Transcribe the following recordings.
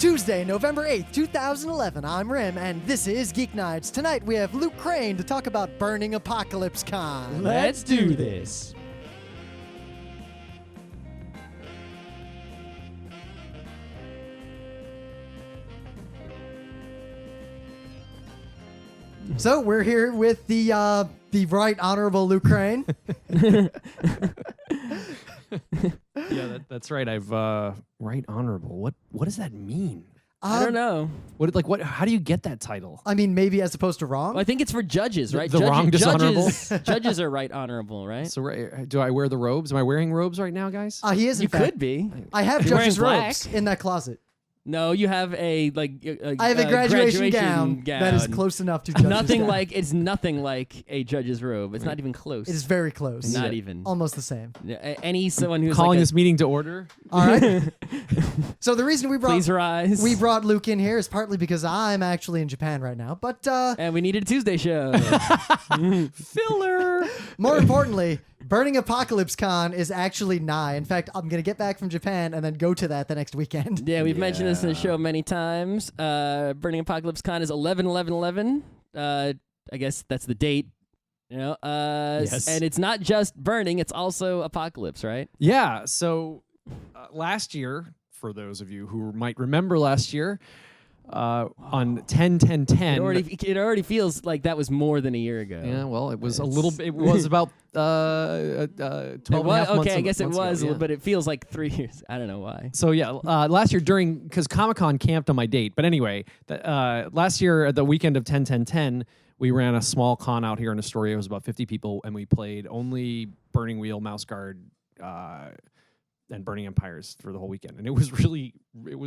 Tuesday, November 8th, 2011. I'm Rim, and this is Geeknights. Tonight we have Luke Crane to talk about Burning Apocalypse Con. Let's do this. So we're here with the Right Honorable Luke Crane. Yeah, that's right. I've right honorable. What does that mean? I don't know. What? How do you get that title? I mean, maybe as opposed to wrong. Well, I think it's for judges, right? The wrong dishonorable? Judges are right honorable, right? So do I wear the robes? Am I wearing robes right now, guys? He is. In You fact. could be. I have You're judges' wearing robes black. in that closet. No, you have a I have a graduation gown that is close enough to judges' Nothing gown. it's nothing like a judge's robe. It's not even close. It is very close. not even. Almost the same. Someone who's Calling like this meeting to order. All right. So the reason please rise. we brought Luke in here is partly because I'm actually in Japan right now, but and we needed a Tuesday show. Filler. more importantly, Burning Apocalypse Con is actually nigh. In fact, I'm gonna get back from Japan and then go to that the next weekend. Yeah, we've mentioned this in the show many times. Burning Apocalypse Con is 11/11/11. I guess that's the date. You know, Yes. And it's not just burning; it's also apocalypse, right? Yeah. So last year, for those of you who might remember last year, on 10/10/10. It already feels like that was more than a year ago. Yeah, well, it was a little bit. It was about 12 and a half months. Okay, I guess it months was, ago, yeah. but it feels like 3 years. I don't know why. So yeah, last year because Comic-Con camped on my date. But anyway, last year at the weekend of 10/10/10, we ran a small con out here in Astoria. It was about 50 people, and we played only Burning Wheel, Mouse Guard, and Burning Empires for the whole weekend. And it was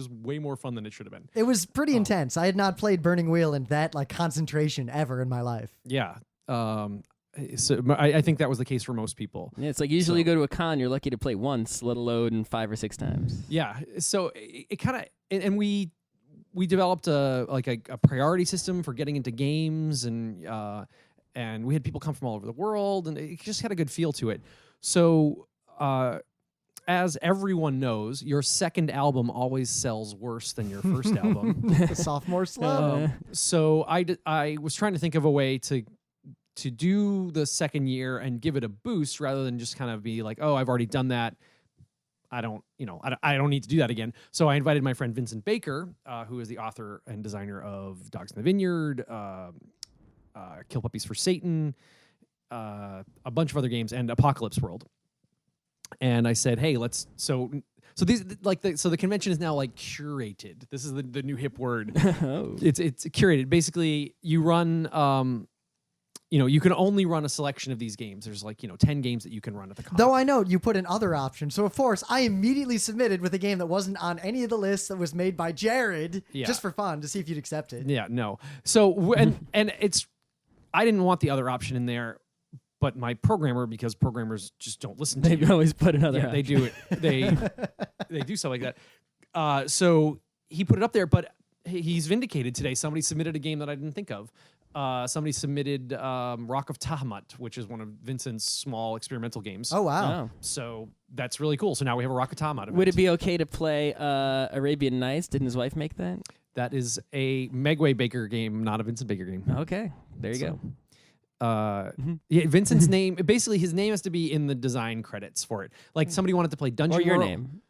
way more fun than it should have been. It was pretty intense. I had not played Burning Wheel in that concentration ever in my life. Yeah. So I think that was the case for most people. Yeah, it's like usually you go to a con, you're lucky to play once, let alone 5 or 6 times. Yeah. So it kind of, and we developed a priority system for getting into games, and we had people come from all over the world, and it just had a good feel to it. So as everyone knows, your second album always sells worse than your first album. The sophomore slump. So I was trying to think of a way to do the second year and give it a boost rather than just kind of be like, oh, I've already done that. I don't need to do that again. So I invited my friend Vincent Baker, who is the author and designer of Dogs in the Vineyard, Kill Puppies for Satan, a bunch of other games, and Apocalypse World. And I said, hey, so the convention is now curated. This is the new hip word. Oh. It's curated. Basically, you run you can only run a selection of these games. There's 10 games that you can run at the con. Though I know you put in other options. So, of course, I immediately submitted with a game that wasn't on any of the lists that was made by Jared, just for fun, to see if you'd accept it. Yeah, no. So, and I didn't want the other option in there, but my programmer, because programmers just don't listen to They you. always put another Yeah, they do it. They do stuff like that. So he put it up there, but he's vindicated today. Somebody submitted a game that I didn't think of. Somebody submitted Rock of Tiamat, which is one of Vincent's small experimental games. Oh, wow. Oh. So that's really cool. So now we have a Rock of Tiamat event. Would it be okay to play Arabian Nights? Didn't his wife make that? That is a Megway Baker game, not a Vincent Baker game. Okay, there you go. Yeah, Vincent's name, basically his name has to be in the design credits for it. Like somebody wanted to play Dungeon Or your World. name.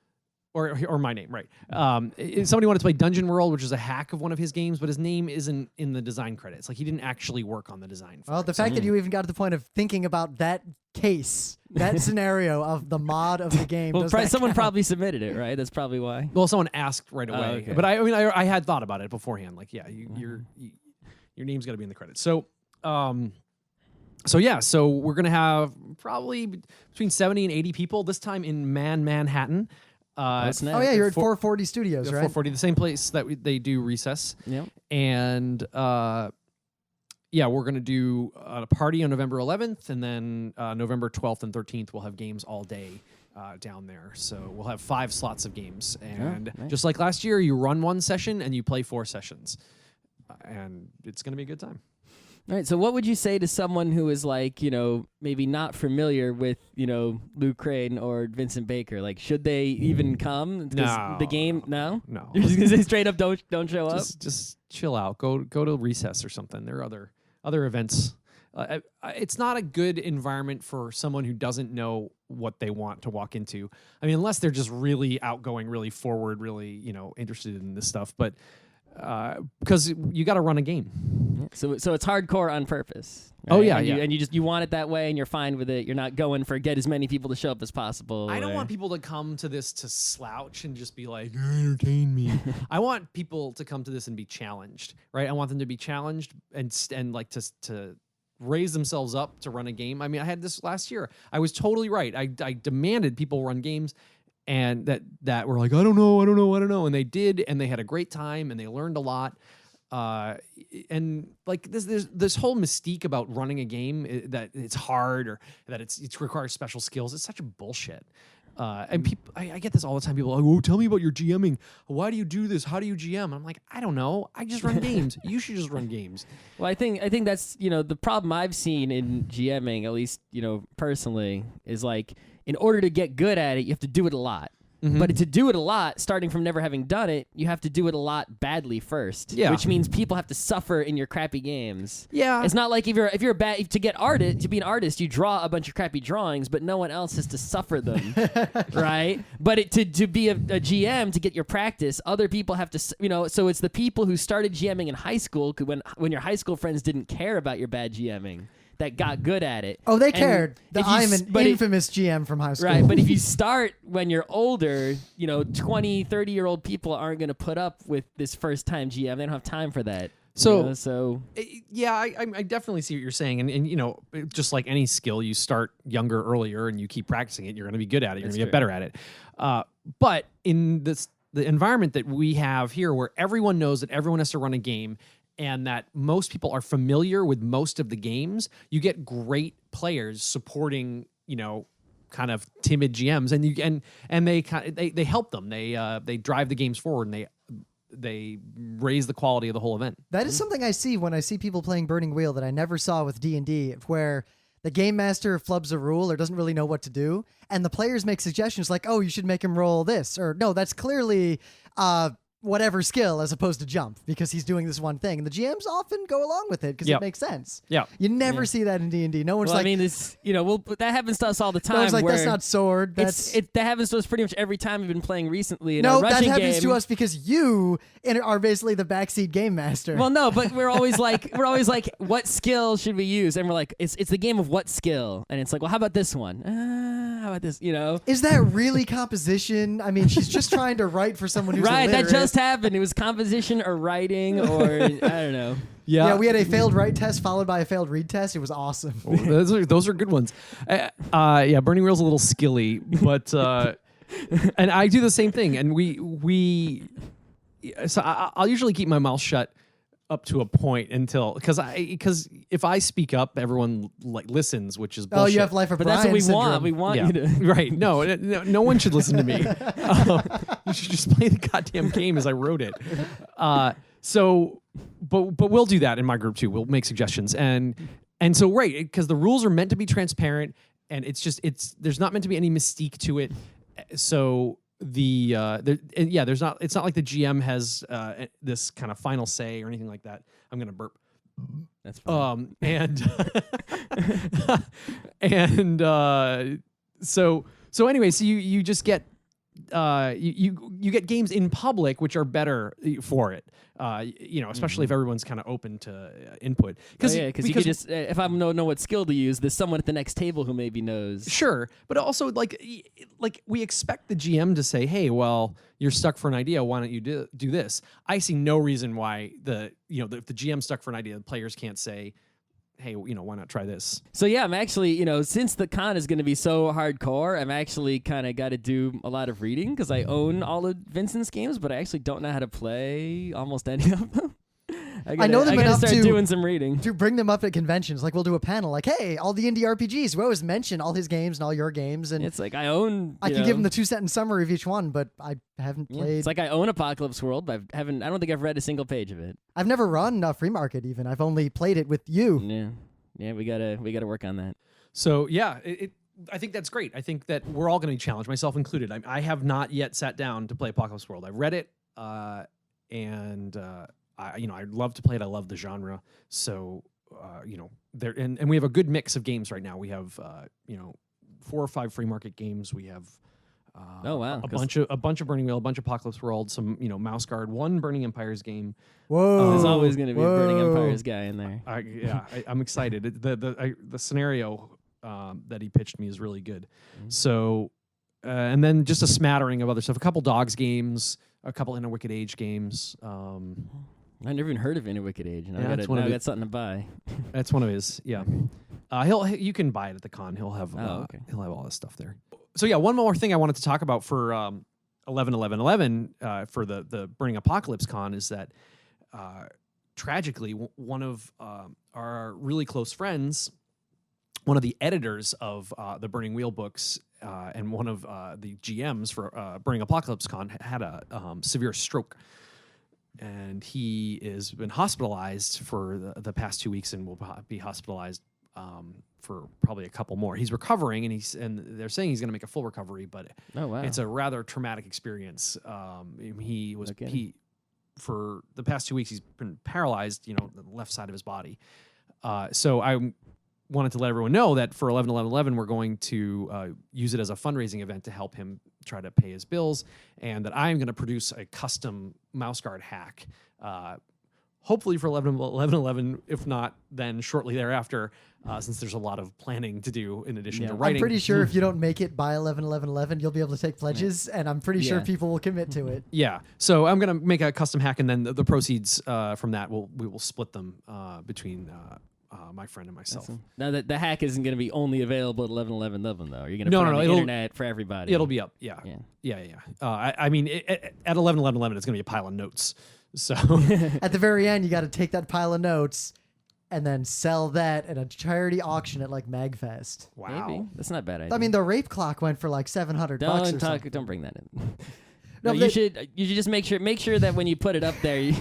Or my name, right. Somebody wanted to play Dungeon World, which is a hack of one of his games, but his name isn't in the design credits. He didn't actually work on the design for Well, it. the fact that you even got to the point of thinking about that case, that scenario of the mod of the game. Well, does that someone count? probably submitted it, right? That's probably why. Well, someone asked right away. okay. But I had thought about it beforehand. Your name's got to be in the credits. So we're going to have probably between 70 and 80 people, this time in Manhattan. That's nice. Oh, yeah, you're at 440 Studios, right? 440, the same place that they do Recess. Yep. And we're going to do a party on November 11th, and then November 12th and 13th we'll have games all day down there. So we'll have 5 slots of games. And nice. just like last year, you run 1 session and you play 4 sessions. And it's going to be a good time. All right, so what would you say to someone who is like, maybe not familiar with, Luke Crane or Vincent Baker? Like, should they even come? 'Cause No. the game, no? No. You're just gonna say straight up, don't show up? Just chill out. Go to recess or something. There are other events. It's not a good environment for someone who doesn't know what they want to walk into. I mean, unless they're just really outgoing, really forward, really, interested in this stuff. But because you got to run a game. So it's hardcore on purpose. Oh, right? yeah, And you want it that way, and you're fine with it. You're not going for get as many people to show up as possible. I don't want people to come to this to slouch and just be like, entertain me. I want people to come to this and be challenged, right? I want them to be challenged and like to raise themselves up to run a game. I mean, I had this last year. I was totally right. I demanded people run games, and that were like, I don't know, and they did, and they had a great time, and they learned a lot. And like there's this whole mystique about running a game that it's hard or that it requires special skills. It's such a bullshit. And people, I get this all the time. People are like, "Oh, tell me about your GMing. Why do you do this? How do you GM?" I'm like, I don't know. I just run games. You should just run games. Well, I think that's the problem I've seen in GMing, at least personally, is like in order to get good at it, you have to do it a lot. Mm-hmm. But to do it a lot, starting from never having done it, you have to do it a lot badly first. Yeah. Which means people have to suffer in your crappy games. Yeah. It's not like if you're bad to be an artist, you draw a bunch of crappy drawings, but no one else has to suffer them, right? But to be a GM, to get your practice, other people have to So it's the people who started GMing in high school when your high school friends didn't care about your bad GMing that got good at it. Oh, they cared. I'm an infamous GM from high school. Right, but if you start when you're older, 20, 30-year-old people aren't going to put up with this first-time GM. They don't have time for that. Yeah, I definitely see what you're saying. And just like any skill, you start younger, earlier, and you keep practicing it, you're going to be good at it. You're going to get better at it. But in the environment that we have here where everyone knows that everyone has to run a game, and that most people are familiar with most of the games, you get great players supporting, kind of timid GMs, and they help them. They drive the games forward, and they raise the quality of the whole event. That is something I see when I see people playing Burning Wheel that I never saw with D&D, where the game master flubs a rule or doesn't really know what to do, and the players make suggestions like, "Oh, you should make him roll this," or "No, that's clearly whatever skill as opposed to jump because he's doing this one thing." And the GMs often go along with it because it makes sense. Yeah. You never see that in D&D. No one's well, like... I mean, it's, that happens to us all the time. No one's like, that's not sword. That happens to us pretty much every time we've been playing recently. No, that happens to us because you are basically the backseat game master. Well, no, but we're always like, what skill should we use? And we're like, it's the game of what skill? And it's like, well, how about this one? How about this, Is that really composition? I mean, she's just trying to write for someone who's right, illiterate. that just happened. It was composition or writing or I don't know. Yeah, we had a failed write test followed by a failed read test. It was awesome. Those are good ones. Burning Wheel's a little skilly, but and I do the same thing. And I'll usually keep my mouth shut up to a point because if I speak up, everyone listens, which is bullshit. Oh, you have Life of But Brian that's what we syndrome. want. We want you to right. No one should listen to me. You should just play the goddamn game as I wrote it. But we'll do that in my group too. We'll make suggestions and so right, because the rules are meant to be transparent, and there's not meant to be any mystique to it. So it's not like the GM has this kind of final say or anything like that. I'm gonna burp. That's fine. So anyway, so you just get you get games in public which are better for it. Especially if everyone's kind of open to input. Because you could just if I don't know what skill to use, there's someone at the next table who maybe knows. Sure, but also like we expect the GM to say, "Hey, well, you're stuck for an idea. Why don't you do this?" I see no reason why if the GM's stuck for an idea, the players can't say, "Hey, why not try this?" So yeah, I'm actually, since the con is going to be so hardcore, I'm actually kind of got to do a lot of reading because I own all of Vincent's games, but I actually don't know how to play almost any of them. I know them I gotta enough start to doing some reading. to bring them up at conventions. Like we'll do a panel, like, hey, all the indie RPGs. We always mention all his games and all your games, and It's like I own. I can give him the 2-sentence summary of each one, but I haven't played. It's like I own Apocalypse World, but I don't think I've read a single page of it. I've never run Free Market even. I've only played it with you. Yeah, we gotta work on that. So yeah, I think that's great. I think that we're all going to be challenged, myself included. I have not yet sat down to play Apocalypse World. I've read it, and I'd love to play it. I love the genre. So there and we have a good mix of games right now. We have 4 or 5 free market games. We have Oh wow, a bunch of Burning Wheel, a bunch of Apocalypse World, some Mouse Guard, one Burning Empires game. Whoa! There's always going to be a Burning Empires guy in there. I'm excited. The scenario that he pitched me is really good. So, and then just a smattering of other stuff. A couple Dogs games, a couple In a Wicked Age games. I never even heard of In a Wicked Age. And Yeah, I got something to buy. That's one of his. Yeah, you can buy it at the con. He'll have he'll have all this stuff there. So yeah, one more thing I wanted to talk about for 11/11/11 for the Burning Apocalypse Con is that tragically one of our really close friends, one of the editors of the Burning Wheel books and one of the GMs for Burning Apocalypse Con had a severe stroke. And he has been hospitalized for the past 2 weeks and will be hospitalized for probably a couple more. He's recovering, and they're saying he's going to make a full recovery, but it's a rather traumatic experience. For the past 2 weeks, he's been paralyzed, the left side of his body. So I wanted to let everyone know that for 11/11/11, we're going to use it as a fundraising event to help him try to pay his bills, and that I'm going to produce a custom mouse guard hack, hopefully for 11/11/11, if not then shortly thereafter, since there's a lot of planning to do in addition to writing. I'm pretty sure if you don't make it by 11/11/11, you'll be able to take pledges, and I'm pretty sure people will commit to it. Yeah, so I'm going to make a custom hack, and then the proceeds from that we will split them between my friend and myself. Now that the hack isn't going to be only available at 11/11/11 though. You're going to put it on the it'll, internet for everybody. It'll be up. Yeah. I mean, at 11/11/11, it's going to be a pile of notes. So at the very end, you got to take that pile of notes and then sell that at a charity auction at like MagFest. Wow, maybe. That's not a bad idea. I mean, the rape clock went for like $700. Don't bring that in. No, you should just make sure that when you put it up there,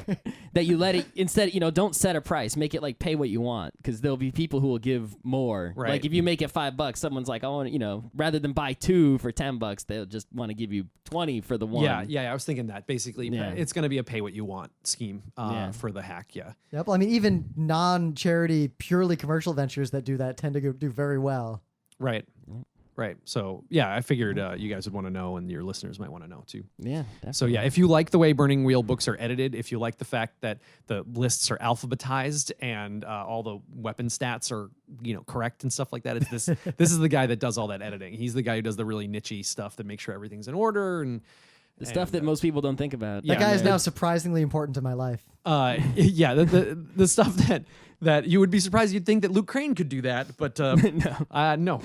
that you let it instead. Don't set a price. Make it like pay what you want, because there'll be people who will give more. Right. Like if you make it $5, someone's like, I want rather than buy 2 for $10, they'll just want to give you 20 for the one. Yeah. I was thinking that basically it's going to be a pay what you want scheme for the hack. Yeah. Yep. I mean, even non-charity, purely commercial ventures that do that tend to do very well. Right. Right. So, I figured you guys would want to know, and your listeners might want to know too. Yeah. Definitely. So, if you like the way Burning Wheel books are edited, if you like the fact that the lists are alphabetized and all the weapon stats are, correct and stuff like that, it's this is the guy that does all that editing. He's the guy who does the really niche-y stuff that makes sure everything's in order and the stuff that most people don't think about. That guy is now surprisingly important to my life. The stuff that you would be surprised you'd think that Luke Crane could do that, but no.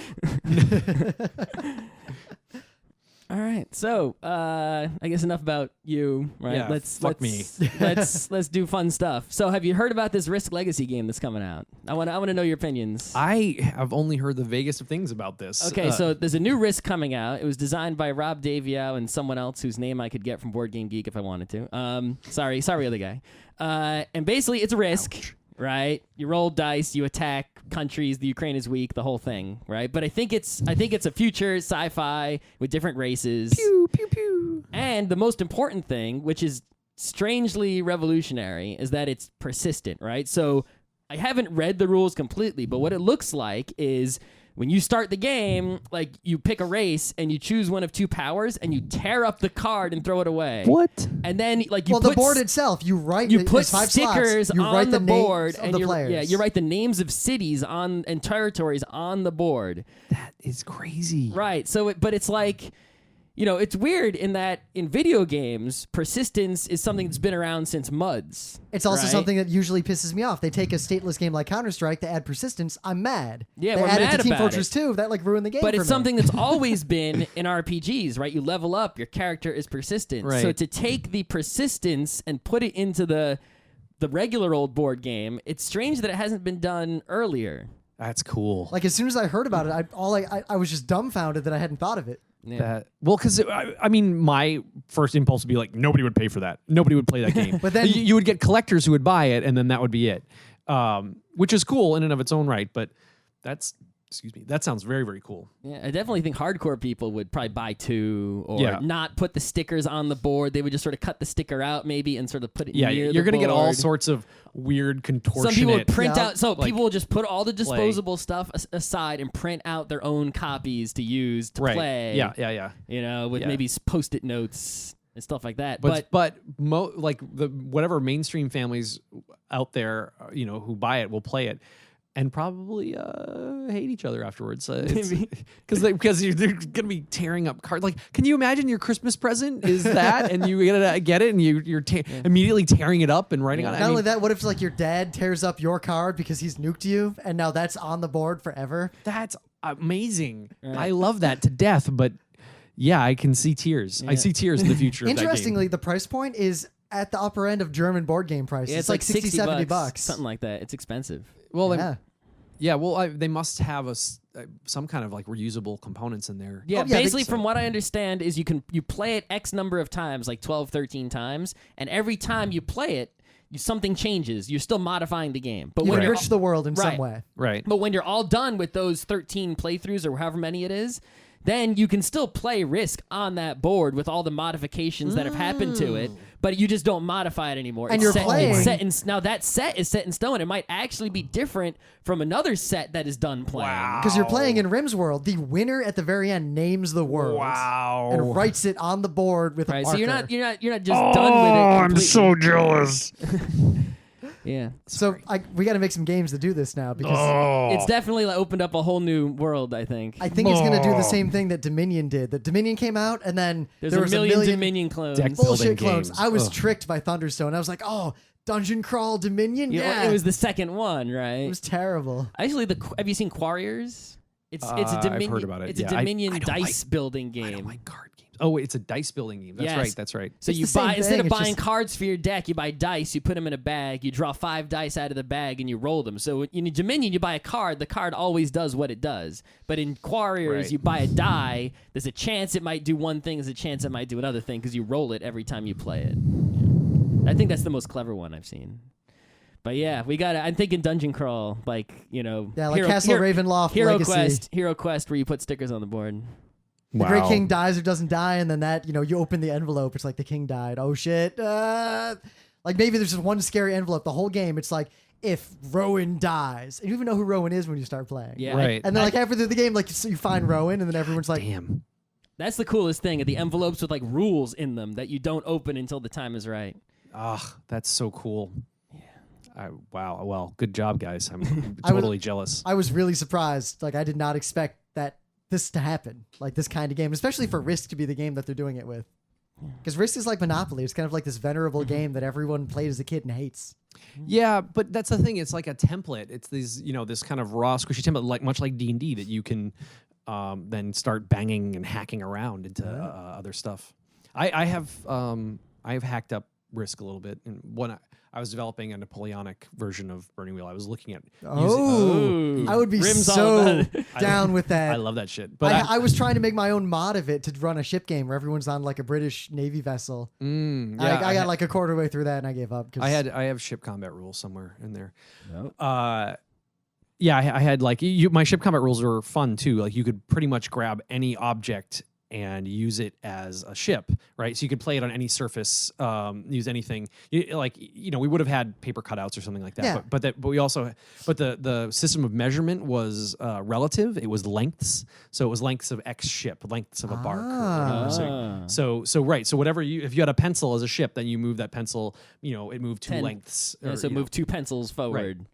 All right, so I guess enough about you, right? Yeah, let's do fun stuff. So, have you heard about this Risk Legacy game that's coming out? I want to know your opinions. I have only heard the vaguest of things about this. Okay, so there's a new Risk coming out. It was designed by Rob Daviow and someone else whose name I could get from Board Game Geek if I wanted to. Sorry, other guy. And basically, it's a Risk. Ouch. Right, you roll dice, you attack countries. The Ukraine is weak, the whole thing, right? But I think it's a future sci-fi with different races. Pew pew pew. And the most important thing, which is strangely revolutionary, is that it's persistent, right? So I haven't read the rules completely, but what it looks like is when you start the game, like you pick a race and you choose one of 2 powers and you tear up the card and throw it away. What? And then the board itself, you put stickers on the board and you write the names of cities and territories on the board. That is crazy. Right. So but it's like, it's weird in that in video games, persistence is something that's been around since MUDs. It's also something that usually pisses me off. They take a stateless game like Counter-Strike to add persistence. I'm mad. Yeah, they we're added mad to Team about Fortress it. 2. That ruined the game But for it's me. something that's always been in RPGs, right? You level up, your character is persistent. Right. So to take the persistence and put it into the the regular old board game. It's strange that it hasn't been done earlier. That's cool. Like as soon as I heard about it, I was just dumbfounded that I hadn't thought of it. Yeah. Because I mean, my first impulse would be like, nobody would pay for that. Nobody would play that game. But then you would get collectors who would buy it, and then that would be it. Which is cool in and of its own right. But that sounds very, very cool. Yeah, I definitely think hardcore people would probably buy 2 or not put the stickers on the board. They would just sort of cut the sticker out maybe and sort of put it near the board. You're going to get all sorts of weird contortionate. Some people would print out. So like, people will just put all the disposable stuff aside and print out their own copies to use to play. Yeah. You know, with maybe Post-it notes and stuff like that. But like the whatever mainstream families out there, you know, who buy it will play it. And probably hate each other afterwards, because they're gonna be tearing up cards. Like, can you imagine your Christmas present is that, and you get it, and you're immediately tearing it up and writing on it. Not only that, what if like your dad tears up your card because he's nuked you, and now that's on the board forever? That's amazing. Right. I love that to death. But yeah, I can see tears. I see tears in the future. Interestingly, of that the price point is at the upper end of German board game prices. Yeah, it's like 60, 70 bucks. Something like that. It's expensive. Well, they must have some kind of like reusable components in there. Yeah, basically from what I understand is you play it X number of times, like 12, 13 times, and every time you play it, something changes. You're still modifying the game. But you when enrich the world in some way. Right. But when you're all done with those 13 playthroughs or however many it is, then you can still play Risk on that board with all the modifications that have happened to it, but you just don't modify it anymore. And it's you're playing. Now that set is set in stone. It might actually be different from another set that is done playing. Because you're playing in Rim's world. The winner at the very end names the world. Wow. And writes it on the board with a marker. So you're not just done with it completely. I'm so jealous. Yeah. So we got to make some games to do this now because it's definitely opened up a whole new world, I think. I think it's going to do the same thing that Dominion did. That Dominion came out and then there was a million Dominion clones. Bullshit clones. Games. I was tricked by Thunderstone. I was like, oh, Dungeon Crawl Dominion? Yeah. It was the second one, right? It was terrible. Actually, have you seen Quarriors? It's a Dominion. I've heard about it. It's a Dominion dice building game. I don't like card games. Oh, wait, it's a dice building game. That's right. So It's you the same buy instead thing, of it's buying just- cards for your deck, you buy dice. You put them in a bag. You draw 5 dice out of the bag and you roll them. So in Dominion, you buy a card. The card always does what it does. But in Quarriors, you buy a die. There's a chance it might do one thing. There's a chance it might do another thing because you roll it every time you play it. I think that's the most clever one I've seen. But yeah, I'm thinking Dungeon Crawl, like Castle Ravenloft Legacy. Hero Quest, where you put stickers on the board. The Great King dies or doesn't die, and then that, you open the envelope. It's like the king died. Oh, shit. Like maybe there's just one scary envelope. The whole game, it's like, if Rowan dies. And you even know who Rowan is when you start playing. Yeah. Right. And then halfway through the game, so you find Rowan, and then everyone's like, damn. That's the coolest thing, the envelopes with rules in them that you don't open until the time is right. That's so cool. Wow. Well, good job, guys. I'm totally jealous. I was really surprised. I did not expect this to happen. This kind of game, especially for Risk to be the game that they're doing it with. Because Risk is like Monopoly. It's kind of like this venerable game that everyone played as a kid and hates. Yeah, but that's the thing. It's like a template. It's these, this kind of raw, squishy template, much like D&D, that you can then start banging and hacking around into other stuff. I have hacked up Risk a little bit, and I was developing a Napoleonic version of Burning Wheel. I was looking at I would be so down with that. I love that shit. But I was trying to make my own mod of it to run a ship game where everyone's on a British Navy vessel. I got a quarter way through that and I gave up. I have ship combat rules somewhere in there. Nope. I had my ship combat rules were fun too. You could pretty much grab any object and use it as a ship, right? So you could play it on any surface, use anything. We would have had paper cutouts or something like that. Yeah. But the system of measurement was relative. It was lengths. So it was lengths of X ship, lengths of a bark. Or whatever. So right. So whatever if you had a pencil as a ship, then you move that pencil. It moved 2 lengths. So move 2 pencils forward.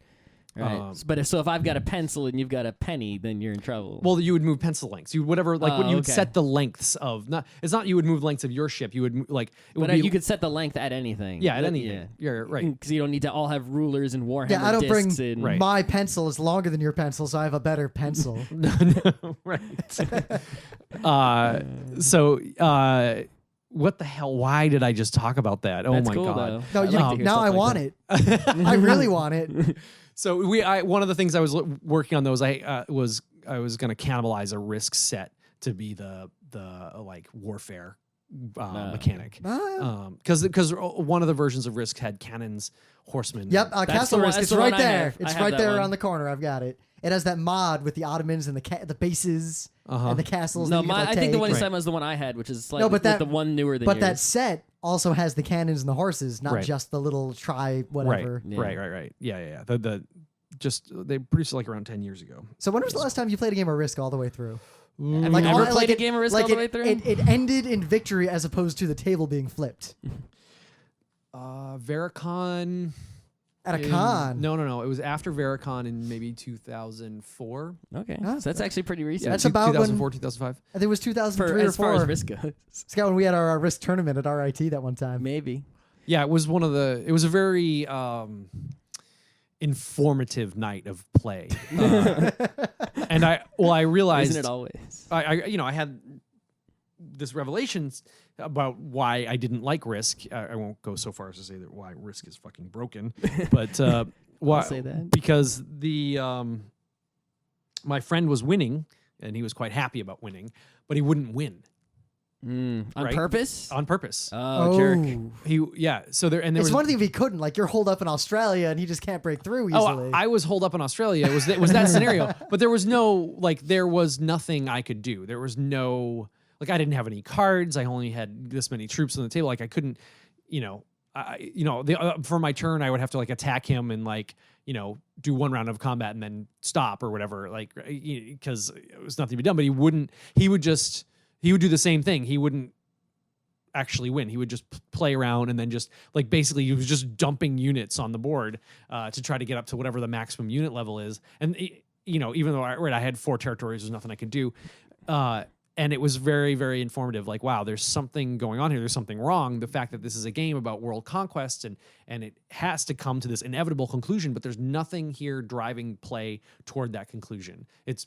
Right. But if I've got a pencil and you've got a penny, then you're in trouble. Well, you would move pencil lengths. You would would set the lengths of it's not you would move lengths of your ship. You would you could set the length at anything. Yeah, at anything. Yeah. You're right. Because you don't need to all have rulers and Warhammer I don't bring discs my pencil is longer than your pencil, so I have a better pencil. No, right. what the hell? Why did I just talk about that? Oh That's my cool, god! though. No, I like to hear now stuff I like want that. it. I really want it. So one of the things I was working on, though, was I was going to cannibalize a Risk set to be the like warfare mechanic, because one of the versions of Risk had cannons, horsemen. Yep, Castle the one- Risk. that's It's the right one I there. have. I It's have right that there one. on the corner. I've got it. It has that mod with the Ottomans and the bases and the castles. No, that you can, like, I think the one take. you said was the one I had, which is like No, but with the one newer than But yours. that set also has the cannons and the horses, not Right. just the little whatever. Yeah. Right. Yeah. They produced it like around 10 years ago. So when was the last time you played a game of Risk all the way through? Have you ever played a game of Risk all the way through? It ended in victory as opposed to the table being flipped Vericon. at a con. No. It was after Vericon in maybe 2004. Okay, Ah, so that's actually pretty recent. That's about when- 2004, 2005. I think it was 2003 or as far 4. as Risk goes. Scott, when we had our Risk tournament at RIT that one time. Maybe. Yeah, it was it was a very informative night of play. And I realized Isn't it always? I had this revelation about why I didn't like Risk. I won't go so far as to say that why Risk is fucking broken, but why? say that. Because my friend was winning and he was quite happy about winning, but he wouldn't win On Right? purpose? on purpose. Oh, jerk. So there It's one thing if he couldn't, like you're holed up in Australia and he just can't break through easily. I was holed up in Australia. It was that scenario, but there was nothing I could do. There was no, like, I didn't have any cards. I only had this many troops on the table. Like, I couldn't, for my turn, I would have to like attack him and like, do one round of combat and then stop or whatever, like, because it was nothing to be done. But he would do the same thing. He wouldn't actually win. He would just play around and then just like basically he was just dumping units on the board to try to get up to whatever the maximum unit level is. And even though I had 4 territories, there's nothing I could do. And it was very, very informative. Like, wow, there's something going on here. There's something wrong. The fact that this is a game about world conquest and it has to come to this inevitable conclusion, but there's nothing here driving play toward that conclusion. It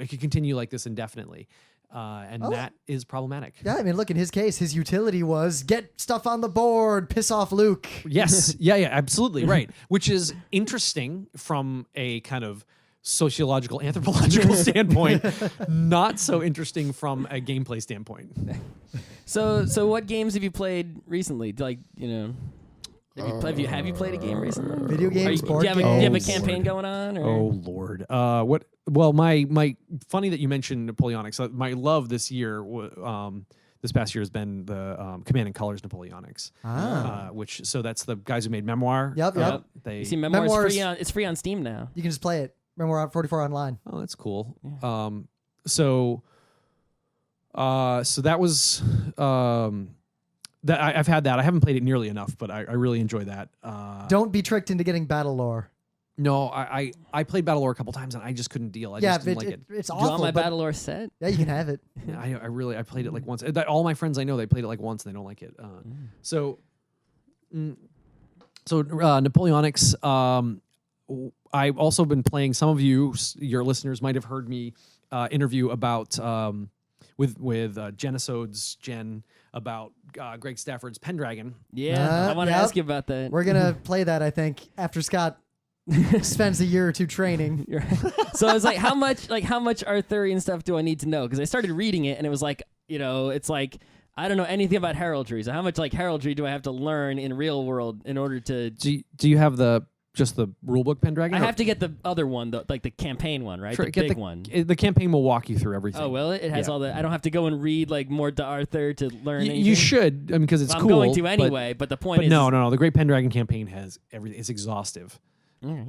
could continue like this indefinitely. That is problematic. Yeah, I mean, look, in his case, his utility was get stuff on the board, piss off Luke. Yes. Yeah, absolutely. Right. Which is interesting from a kind of sociological, anthropological standpoint, not so interesting from a gameplay standpoint. So what games have you played recently? Like, have you played a game recently? Video games, board do you have a games. campaign going on? Or? Oh Lord. What? Well, my funny that you mentioned Napoleonics. My love this year, this past year has been the Command and Colors Napoleonics. So that's the guys who made Memoir. Yep. You see, Memoir's free it's free on Steam now. You can just play it. Memoir 44 online. Oh, that's cool. So that was that I've had that. I haven't played it nearly enough, but I really enjoy that. Don't be tricked into getting battle lore. No, I played Battle Lore a couple times and I just couldn't deal. I just didn't like it. It's Do you want awful. my but Battle Lore set? yeah, you can have it. I played it like once. All my friends I know, they played it like once and they don't like it. So Napoleonics. I've also been playing. Some of your listeners might have heard me interview about with Genesodes Jen about Greg Stafford's Pendragon. Yeah, I want to ask you about that. We're gonna play that, I think, after Scott spends a year or two training. So I was like, how much Arthurian stuff do I need to know? Because I started reading it and it was like, it's like I don't know anything about heraldry. So how much like heraldry do I have to learn in real world in order to? Do you have just the rulebook Pendragon? I have to get the other one, like the campaign one, right? Sure, the get big one. The campaign will walk you through everything. Oh, will it? It has all the. I don't have to go and read like more to Arthur to learn. Anything? You should, because it's I'm cool. going to anyway, but the point is. No. The Great Pendragon campaign has everything. It's exhaustive.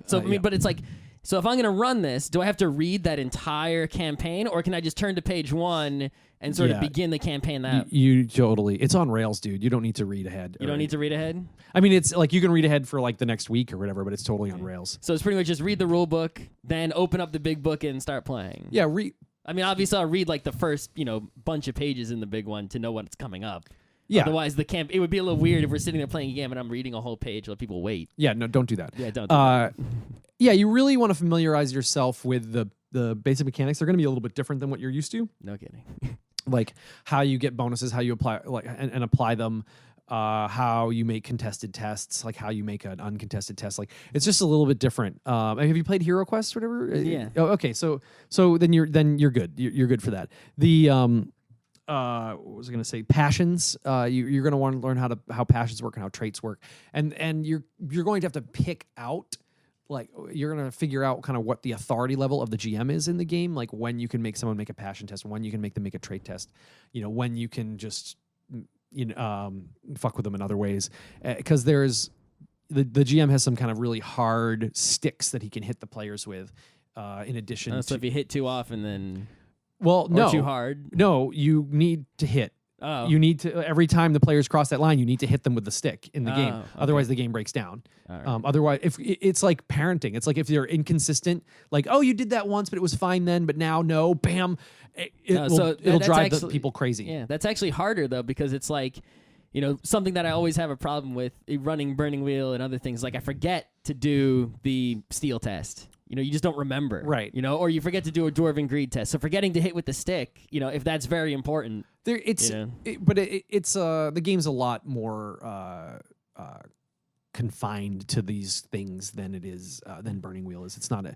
So but it's like, so if I'm gonna run this, do I have to read that entire campaign, or can I just turn to page 1 and sort of begin the campaign that? You totally. It's on rails, dude. You don't need to read ahead. You don't need to read ahead? I mean, it's like you can read ahead for like the next week or whatever, but it's totally on rails. So it's pretty much just read the rule book, then open up the big book and start playing. Yeah, I mean, obviously I'll read like the first, bunch of pages in the big one to know what's coming up. Yeah. Otherwise, it would be a little weird if we're sitting there playing a game and I'm reading a whole page. Let people wait. Yeah, no, don't do that. Yeah, don't do that. Yeah, you really want to familiarize yourself with the basic mechanics. They're going to be a little bit different than what you're used to. No kidding. like how you get bonuses, how you apply and apply them, how you make contested tests, like how you make an uncontested test. Like it's just a little bit different. Have you played Hero Quest or whatever? Yeah. Oh, okay. So then you're good. You're good for that. The what was I going to say? Passions. You're going to want to learn how passions work and how traits work, and you're going to have to pick out. Like you're gonna figure out kind of what the authority level of the GM is in the game, like when you can make someone make a passion test, when you can make them make a trait test, when you can just fuck with them in other ways, because there's the GM has some kind of really hard sticks that he can hit the players with, in addition. So to, if you hit too often, then no, too hard. No, you need to hit. Oh. You need to every time the players cross that line, you need to hit them with the stick in the game. Okay. Otherwise, the game breaks down. Right. Otherwise, if it's like parenting, it's like if you're inconsistent, like you did that once, but it was fine then, but now no, bam, it'll drive the people crazy. Yeah, that's actually harder though because it's like, something that I always have a problem with running Burning Wheel and other things. Like I forget to do the steel test. You just don't remember. Right. Or you forget to do a Dwarven Greed test. So forgetting to hit with the stick, if that's very important. It's the game's a lot more confined to these things than it is than Burning Wheel is. It's not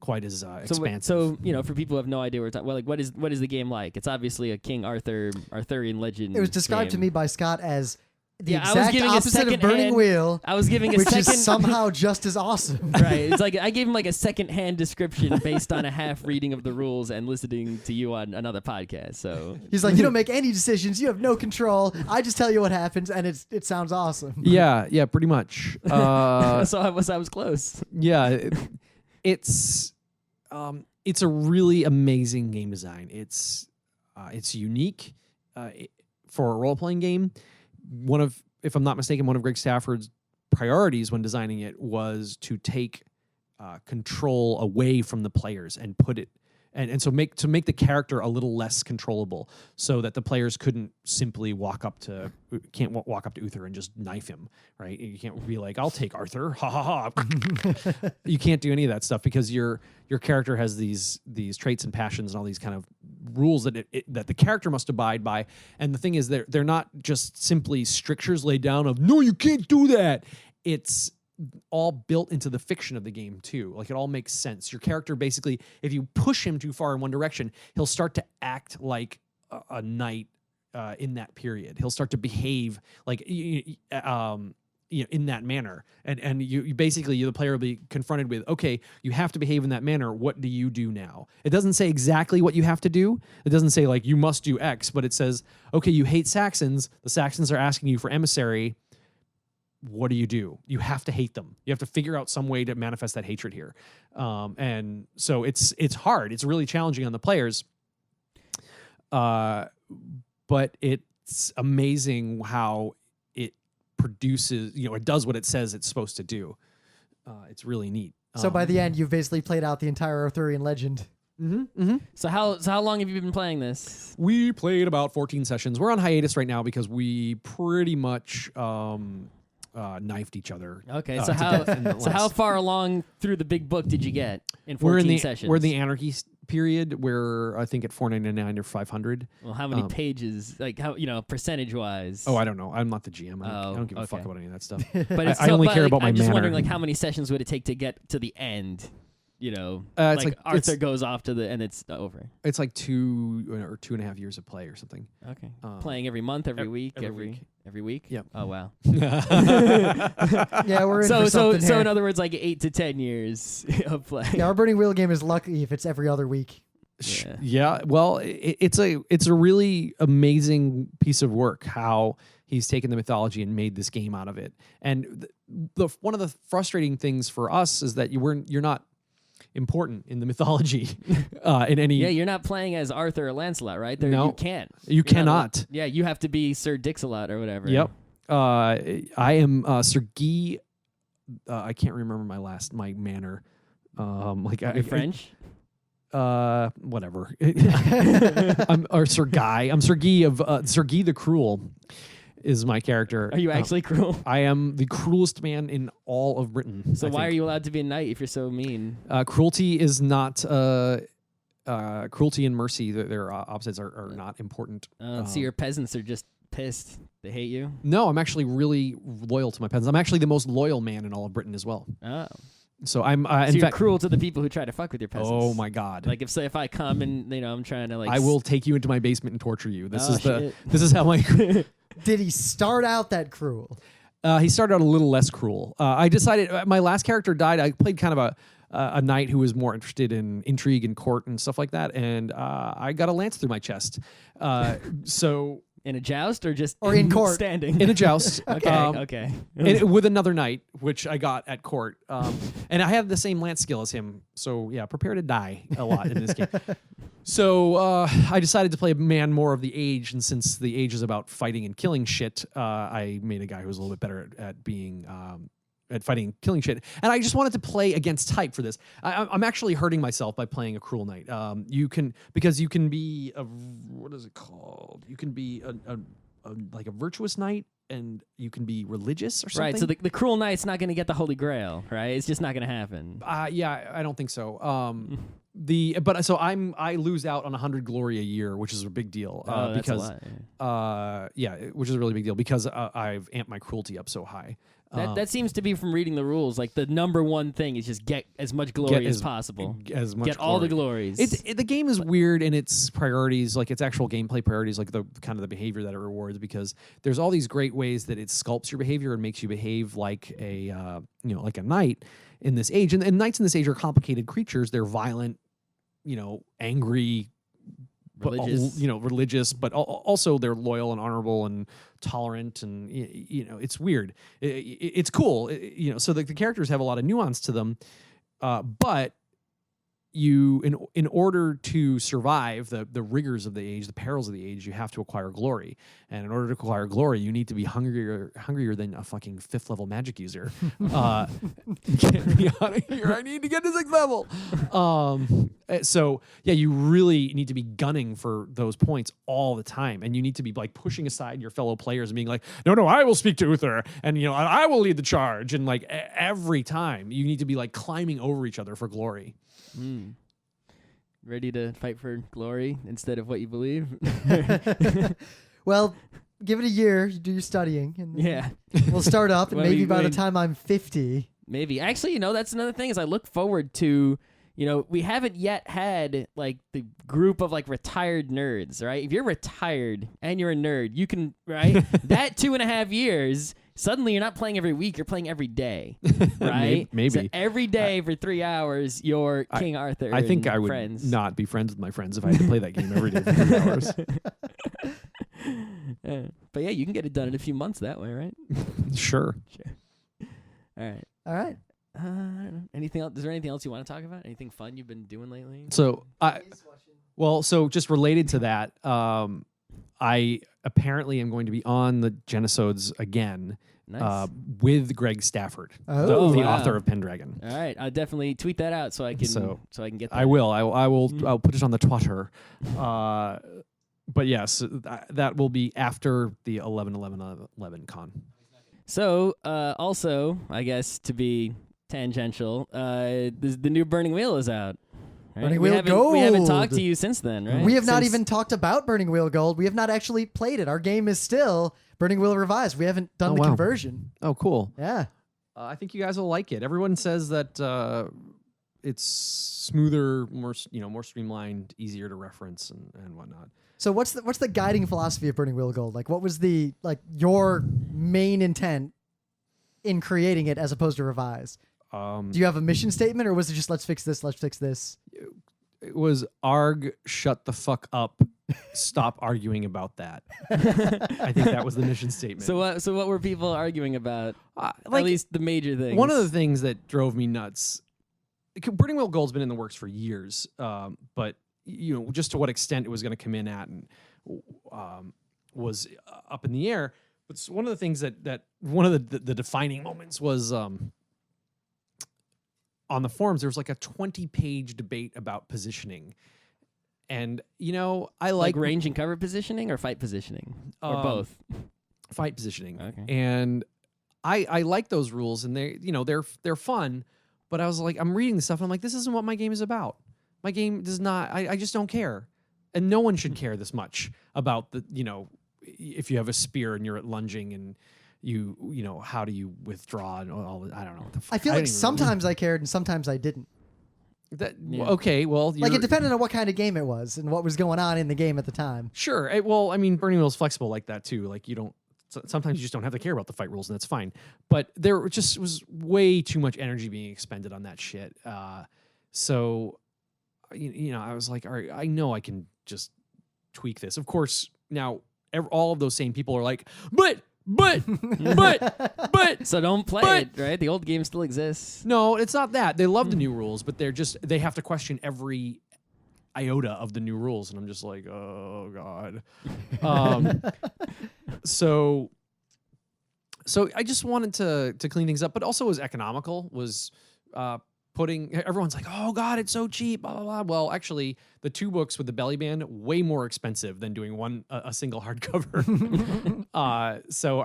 quite as expansive. So for people who have no idea what we're talking, well, like what is the game like? It's obviously a King Arthurian legend. It was described to game. me by Scott as the I was exact giving opposite of Burning Wheel. I was giving a which second, is somehow just as awesome. Right. It's like I gave him like a second-hand description based on a half reading of the rules and listening to you on another podcast. So he's like, you don't make any decisions. You have no control. I just tell you what happens, and it sounds awesome. Yeah, pretty much. so I was close. Yeah, it's a really amazing game design. It's unique for a role-playing game. If I'm not mistaken, one of Greg Stafford's priorities when designing it was to take control away from the players and put it and so make the character a little less controllable, so that the players can't walk up to Uther and just knife him, right? You can't be like, I'll take Arthur, ha ha ha. You can't do any of that stuff because your character has these traits and passions and all these kind of rules that that the character must abide by. And the thing is, they're not just simply strictures laid down of no, you can't do that. It's all built into the fiction of the game too. Like it all makes sense. Your character basically, if you push him too far in one direction, he'll start to act like a knight in that period. He'll start to behave like in that manner. And you basically, the player will be confronted with, okay, you have to behave in that manner. What do you do now? It doesn't say exactly what you have to do. It doesn't say like you must do X, but it says, okay, you hate Saxons. The Saxons are asking you for emissary. What do? You have to hate them. You have to figure out some way to manifest that hatred here. And so it's hard. It's really challenging on the players. But it's amazing how it produces, it does what it says it's supposed to do. It's really neat. So by the end, you've basically played out the entire Arthurian legend. Mm-hmm, mm-hmm. So how long have you been playing this? We played about 14 sessions. We're on hiatus right now because we pretty much knifed each other. Okay, so how far along through the big book did you get in 14 sessions? We're in the anarchy period. We're I think at 499 or 500. Well, how many pages? Like how percentage wise? Oh, I don't know. I'm not the GM. I don't give a fuck about any of that stuff. But I only care about my I'm just manner. wondering, like, how many sessions would it take to get to the end? It's like Arthur goes off to and it's over. It's like 2 or 2.5 years of play or something. Okay. Playing every month, every week, every week. Yep. Oh wow. Yeah, we're in for something so here. in other words, like 8 to 10 years of play. Yeah, our Burning Wheel game is lucky if it's every other week. Yeah. Well, it's a really amazing piece of work how he's taken the mythology and made this game out of it. And one of the frustrating things for us is that you're not important in the mythology in any. Yeah, you're not playing as Arthur or Lancelot, right? No, you can't. You cannot. You have to be Sir Dix-a-Lot or whatever. Yep. I am Sir Guy. I can't remember my manner. You're French. Whatever. Or Sir Guy. I'm Sir Guy of Sir Guy the Cruel. Is my character. Are you actually cruel? I am the cruelest man in all of Britain. So why are you allowed to be a knight if you're so mean? Cruelty is not cruelty and mercy, their opposites are not important. So your peasants are just pissed. They hate you? No, I'm actually really loyal to my peasants. I'm actually the most loyal man in all of Britain as well. Oh. So I'm So in you're fact, cruel to the people who try to fuck with your peasants. oh my God. Like if I come and I'm trying to I will take you into my basement and torture you. This shit. this is how my Did he start out that cruel? he started out a little less cruel. I decided my last character died. I played kind of a knight who was more interested in intrigue and court and stuff like that, and I got a lance through my chest. So in a joust or just Or in court? standing? in a joust, Okay. with another knight, which I got at court, and I have the same lance skill as him. So yeah, prepare to die a lot in this game. So I decided to play a man more of the age, and since the age is about fighting and killing shit, I made a guy who was a little bit better at being at fighting and killing shit. And I just wanted to play against type for this. I'm actually hurting myself by playing a cruel knight. You can be what is it called? You can be like a virtuous knight, and you can be religious or something. Right. So the cruel knight's not going to get the Holy Grail, right? It's just not going to happen. Yeah, I don't think so. I lose out on 100 glory a year, which is a big deal. That's because a lot, which is a really big deal because I've amped my cruelty up so high. That seems to be from reading the rules. Like the number one thing is just get as much glory as possible. As much get all the glories. The game is weird in its priorities, like its actual gameplay priorities, like the kind of the behavior that it rewards, because there's all these great ways that it sculpts your behavior and makes you behave like a like a knight in this age. And knights in this age are complicated creatures. They're violent, angry, religious. Religious, but also they're loyal and honorable and tolerant, and it's weird. It's cool, so the characters have a lot of nuance to them, but you in order to survive the rigors of the age, the perils of the age, you have to acquire glory. And in order to acquire glory, you need to be hungrier than a fucking 5th level magic user. Get me out of here. I need to get to 6th level. So yeah, you really need to be gunning for those points all the time, and you need to be like pushing aside your fellow players and being like, no, I will speak to Uther, and I will lead the charge, and like every time you need to be like climbing over each other for glory. Ready to fight for glory instead of what you believe? Well, give it a year. You do your studying. And Yeah. We'll start up, and Well, maybe by the time I'm 50. Maybe. Actually, that's another thing is I look forward to, we haven't yet had like the group of like retired nerds, right? If you're retired and you're a nerd, you can, right? That 2.5 years, suddenly you're not playing every week, you're playing every day, right? Maybe. So every day for 3 hours, you're King Arthur. I think and I would friends. not be friends with my friends if I had to play that game every day for 3 hours. But yeah, you can get it done in a few months that way, right? Sure. All right. All right. I don't know. Anything else? Is there anything else you want to talk about? Anything fun you've been doing lately? So so just related to that, I apparently am going to be on the Genosodes again. Nice. With Greg Stafford, Oh, the wow. author of Pendragon. All right, I'll definitely tweet that out so I can get that. I will. I will. I'll put it on the Twitter. But yes, that will be after the 11/11/11 con. So, also, I guess to be tangential, the new Burning Wheel is out. Right? Burning we Wheel haven't, We haven't Gold. talked to you since then, right? We have not Since- even talked about Burning Wheel Gold. We have not actually played it. Our game is still Burning Wheel Revised. We haven't done Oh, the wow. conversion. Oh, cool. Yeah. I think you guys will like it. Everyone says that it's smoother, more more streamlined, easier to reference and whatnot. So what's the guiding philosophy of Burning Wheel Gold? Like, what was your main intent in creating it as opposed to Revised? Do you have a mission statement, or was it just let's fix this, let's fix this? It was arg, shut the fuck up, stop arguing about that. I think that was the mission statement. So what were people arguing about? Like, At least the major things. one of the things that drove me nuts. Burning Wheel Gold's been in the works for years, but just to what extent it was going to come in at and was up in the air. But one of the things that one of the defining moments was on the forums. There was like a 20-page debate about positioning, and I like range and cover positioning or fight positioning or both. Fight positioning. Okay. And I like those rules, and they're fun. But I was like, I'm reading this stuff, and I'm like, this isn't what my game is about. My game does not. I just don't care, and no one should care this much about the if you have a spear and you're at lunging and how do you withdraw and all. I don't know. What the fuck. I feel like sometimes I cared and sometimes I didn't. Okay, well, like it depended on what kind of game it was and what was going on in the game at the time. Sure. Well, I mean, Burning Wheel's flexible like that too. Like you don't. Sometimes you just don't have to care about the fight rules, and that's fine. But there just was way too much energy being expended on that shit. So, I was like, all right, I know I can just tweak this. Of course, now all of those same people are like, but. So don't play it, right? The old game still exists. No, it's not that. They love the new rules, but they have to question every iota of the new rules, and I'm just like, oh god. So I just wanted to clean things up, but also was economical. Was putting everyone's like, oh god, it's so cheap, blah blah blah. Well, actually, the 2 books with the belly band way more expensive than doing a single hardcover. So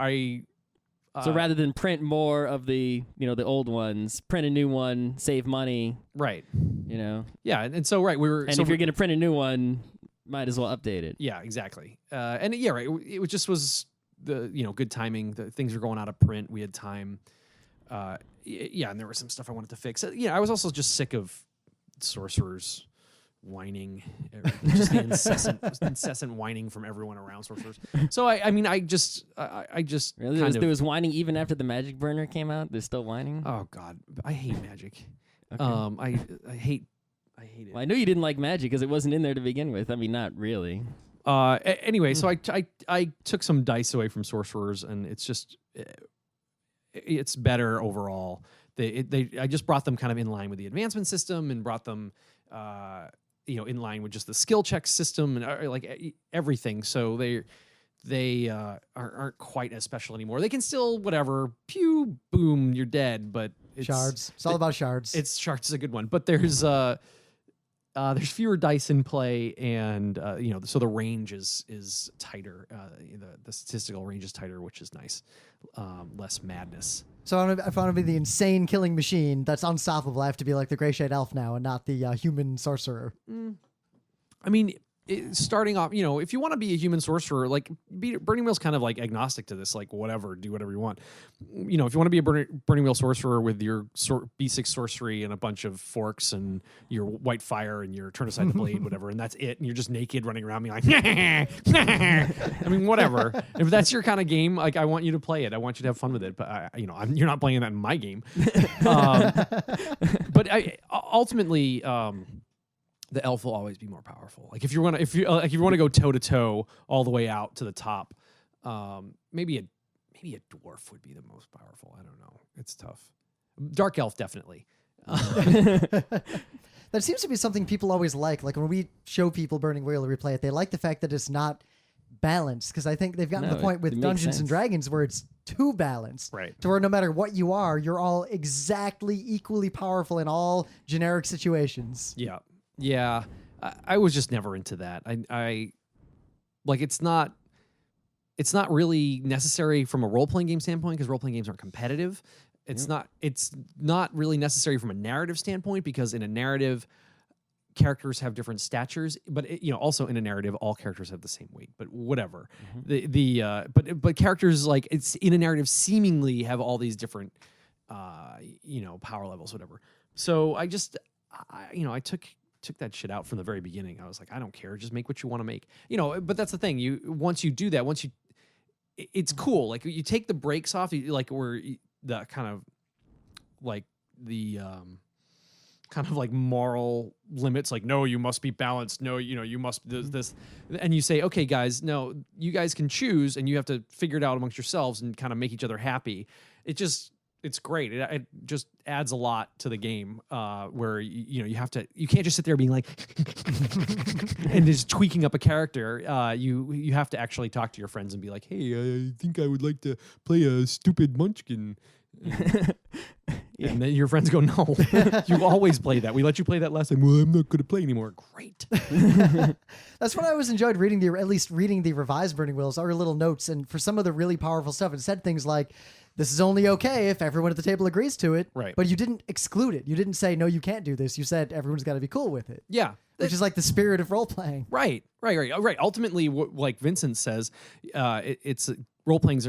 rather than print more of the the old ones, print a new one, save money. Right. Yeah, and so right, we were. And if you're going to print a new one, might as well update it. Yeah, exactly. And yeah, right. It was the good timing. The things were going out of print. We had time. Yeah, and there was some stuff I wanted to fix. I was also just sick of sorcerers whining, just the incessant whining from everyone around sorcerers. So I just really? There was whining even after the Magic Burner came out. There's still whining. Oh God, I hate Magic. Okay. I hate it. Well, I knew you didn't like Magic because it wasn't in there to begin with. I mean, not really. Anyway, so I took some dice away from sorcerers, and it's just it's better overall. I just brought them kind of in line with the advancement system and brought them in line with just the skill check system and like everything. So they aren't quite as special anymore. They can still whatever, pew, boom, you're dead. But shards. It's all about shards. Shards is a good one, but there's fewer dice in play, and so the range is tighter. The statistical range is tighter, which is nice. Less madness. So if I want to be the insane killing machine that's unstoppable, I have to be like the Gray Shade Elf now and not the human sorcerer. I mean, starting off, if you want to be a human sorcerer, like Burning Wheel's kind of like agnostic to this, like whatever, do whatever you want. If you want to be a Burning Wheel sorcerer with your B6 sorcery and a bunch of forks and your white fire and your turn aside the blade, whatever, and that's it, and you're just naked running around being like, I mean, whatever. If that's your kind of game, like I want you to play it. I want you to have fun with it. But you're not playing that in my game. But ultimately. The elf will always be more powerful. Like if you want to go toe to toe all the way out to the top, maybe a dwarf would be the most powerful. I don't know. It's tough. Dark elf definitely. That seems to be something people always like. Like when we show people Burning Wheel or replay it, they like the fact that it's not balanced, because I think they've gotten to the point with Dungeons and Dragons where it's too balanced, right? To where no matter what you are, you're all exactly equally powerful in all generic situations. Yeah. Yeah, I was just never into that. I like it's not really necessary from a role playing game standpoint because role playing games aren't competitive. It's not really necessary from a narrative standpoint because in a narrative, characters have different statures, but also in a narrative, all characters have the same weight. But whatever, but characters like it's in a narrative seemingly have all these different power levels, whatever. So I took that shit out from the very beginning. I was like, I don't care. Just make what you want to make. But that's the thing. Once you do that, it's cool. Like you take the brakes off, like where the kind of like the kind of like moral limits, like, no, you must be balanced. No, you must this. And you say, okay, guys, no, you guys can choose and you have to figure it out amongst yourselves and kind of make each other happy. It's great. It just adds a lot to the game where you can't just sit there being like and just tweaking up a character. You have to actually talk to your friends and be like, hey, I think I would like to play a stupid munchkin. And then your friends go, no, you always play that. We let you play that last time. Well, I'm not going to play anymore. Great. That's what I always enjoyed reading at least reading the revised Burning Wheels, our little notes. And for some of the really powerful stuff, it said things like, this is only okay if everyone at the table agrees to it. Right. But you didn't exclude it. You didn't say, no, you can't do this. You said everyone's got to be cool with it. Yeah. Which is like the spirit of role playing. Right. Ultimately, like Vincent says, it's role-playing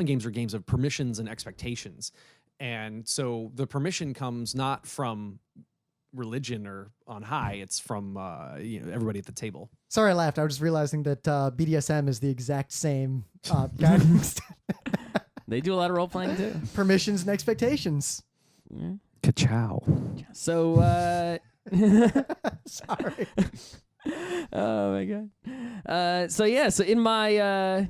games are games of permissions and expectations. And so the permission comes not from religion or on high; it's from everybody at the table. Sorry, I laughed. I was just realizing that BDSM is the exact same guiding. They do a lot of role playing too. Permissions and expectations. Yeah. Ka-chow. So, Sorry. oh my god. So in my I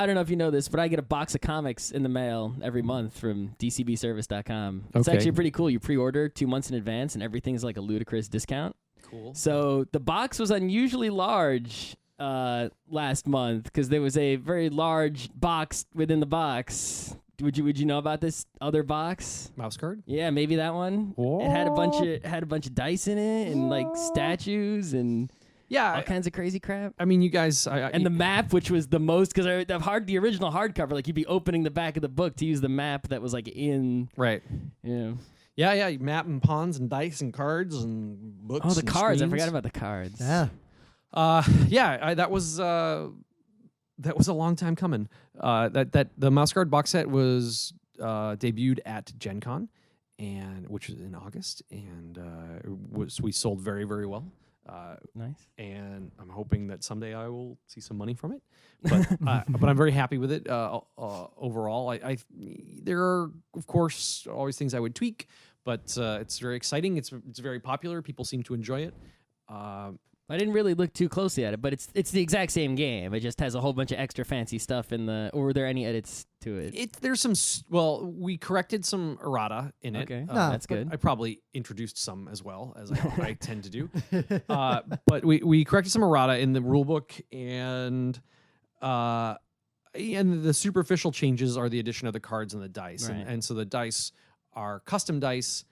don't know if you know this, but I get a box of comics in the mail every month from dcbservice.com. It's Okay. actually pretty cool. You pre-order 2 months in advance and everything's like a ludicrous discount. Cool. So the box was unusually large last month because there was a very large box within the box. Would you know about this other box? Mouse card? Yeah, maybe that one. Whoa. It had a bunch of dice in it and like statues and Yeah. all kinds of crazy crap. I mean, you guys... And the map, which was the most, because the original hardcover, like you'd be opening the back of the book to use the map that was like in, Right. Yeah, map and pawns and dice and cards and books. Oh, the and cards! screens. I forgot about the cards. Yeah. That was a long time coming. That the Mouse Guard box set was debuted at Gen Con, which was in August, and we sold very, very well. Nice. And I'm hoping that someday I will see some money from it. But I'm very happy with it overall. There are, of course, always things I would tweak, but it's very exciting. It's very popular. People seem to enjoy it. I didn't really look too closely at it, but it's the exact same game. It just has a whole bunch of extra fancy stuff in the. Or were there any edits to it? There's some. We corrected some errata in it. Okay, that's good. I probably introduced some as well, as I tend to do. But we corrected some errata in the rulebook, and the superficial changes are the addition of the cards and the dice, Right. and so the dice are custom dice.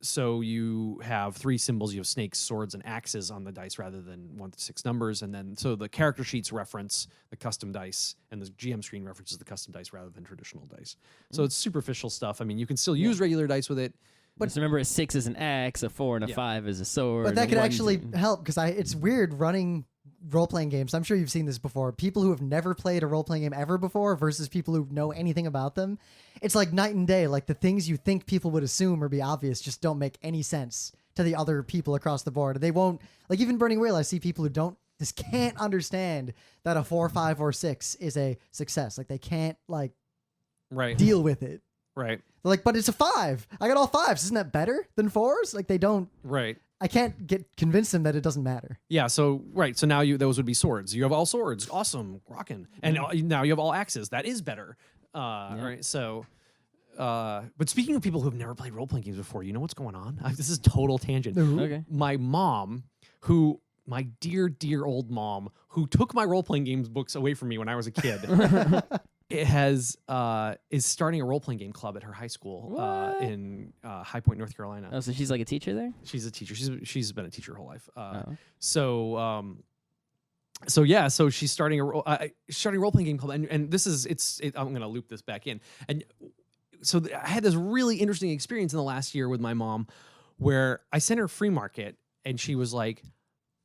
So you have 3 symbols. You have snakes, swords, and axes on the dice rather than 1 to 6 numbers. And then so the character sheets reference the custom dice, and the GM screen references the custom dice rather than traditional dice. So it's superficial stuff. I mean, you can still use regular dice with it. But just remember, a 6 is an axe, a 4 and a 5 is a sword. But that and could a 1's actually help because it's weird running role-playing games. I'm sure you've seen this before. People who have never played a role-playing game ever before versus people who know anything about them. It's like night and day. Like the things you think people would assume or be obvious just don't make any sense to the other people across the board. They won't, like even Burning Wheel, I see people who just can't understand that a 4, 5, or 6 is a success. Like they can't deal with it. Right. They're like, but it's a 5. I got all 5s. Isn't that better than 4s? Like they don't. Right. I can't convince them that it doesn't matter. Yeah. So So now those would be swords. You have all swords. Awesome. Rocking. And now you have all axes. That is better. Right. So. But speaking of people who have never played role-playing games before, you know what's going on? This is total tangent. Okay. My mom, my dear, dear old mom, who took my role-playing games books away from me when I was a kid, is starting a role-playing game club at her high school in High Point, North Carolina. Oh, so she's like a teacher there? She's a teacher. She's been a teacher her whole life. Oh. So she's starting a role-playing game club, and this is I'm going to loop this back in. And so I had this really interesting experience in the last year with my mom, where I sent her free market, and she was like,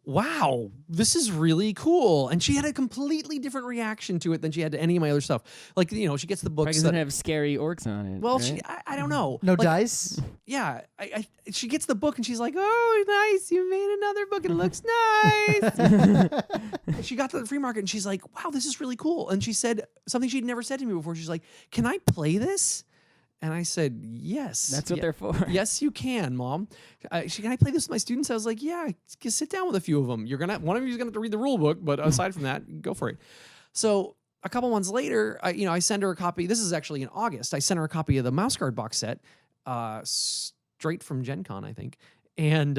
wow, this is really cool. And she had a completely different reaction to it than she had to any of my other stuff. Like, she gets the books. Because it doesn't have scary orcs on it. Well, right? I don't know. No Like, dice? Yeah. She gets the book and she's like, oh, nice. You made another book. It looks nice. She got to the free market and she's like, wow, this is really cool. And she said something she'd never said to me before. She's like, can I play this? And I said, yes. That's what they're for. Yes, you can, Mom. Can I play this with my students? I was like, yeah, sit down with a few of them. One of you is gonna have to read the rule book, but aside from that, go for it. So a couple months later, I send her a copy. This is actually in August. I sent her a copy of the Mouse Guard box set, straight from Gen Con, I think. And